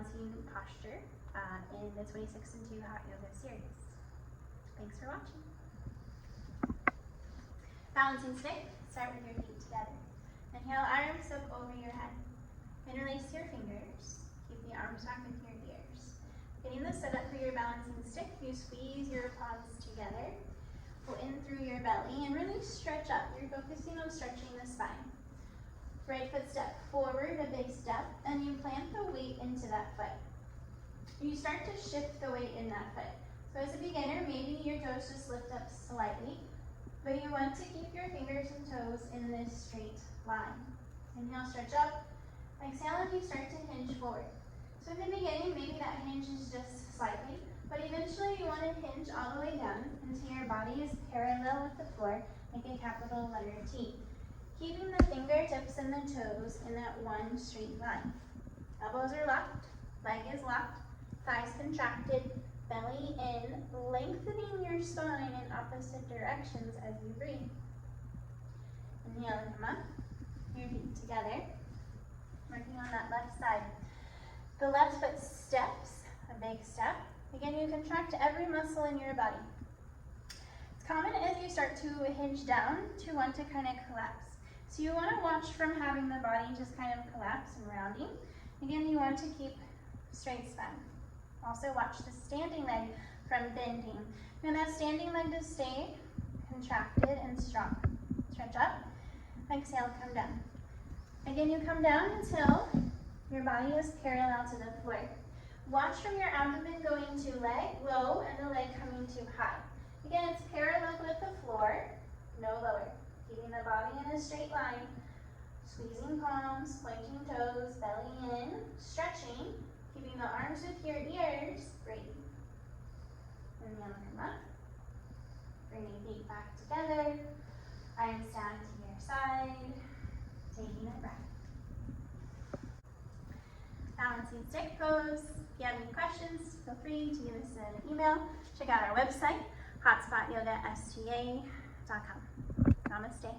balancing posture in the 26 and 2 hot yoga series. Thanks for watching. Balancing stick, start with your feet together. Inhale, arms up over your head. Interlace your fingers. Keep the arms back with your ears. Getting the setup for your balancing stick, you squeeze your palms together. Pull in through your belly and really stretch up. You're focusing on stretching the spine. Right foot step forward, a big step, and you plant the weight into that foot. You start to shift the weight in that foot. So as a beginner, maybe your toes just lift up slightly, but you want to keep your fingers and toes in this straight line. Inhale, stretch up. Exhale, and you start to hinge forward. So in the beginning, maybe that hinge is just slightly, but eventually you want to hinge all the way down until your body is parallel with the floor, like a capital letter T. Keeping the fingertips and the toes in that one straight line. Elbows are locked, leg is locked, thighs contracted, belly in, lengthening your spine in opposite directions as you breathe. Inhale and come up, your feet together, working on that left side. The left foot steps, a big step. Again, you contract every muscle in your body. It's common as you start to hinge down to want to kind of collapse. So you want to watch from having the body just kind of collapse and rounding. Again, you want to keep straight spine. Also watch the standing leg from bending. And that standing leg to stay contracted and strong. Stretch up, exhale, come down. Again, you come down until your body is parallel to the floor. Watch from your abdomen going to leg low and the leg coming to high. Again, it's parallel with the floor, no lower. Keeping the body in a straight line, squeezing palms, pointing toes, belly in, stretching, keeping the arms with your ears, breathe. Inhale, come up. Bringing feet back together, arms down to your side, taking a breath. Balancing stick pose. If you have any questions, feel free to give us an email. Check out our website, hotspotyogaSTA.com. Namaste.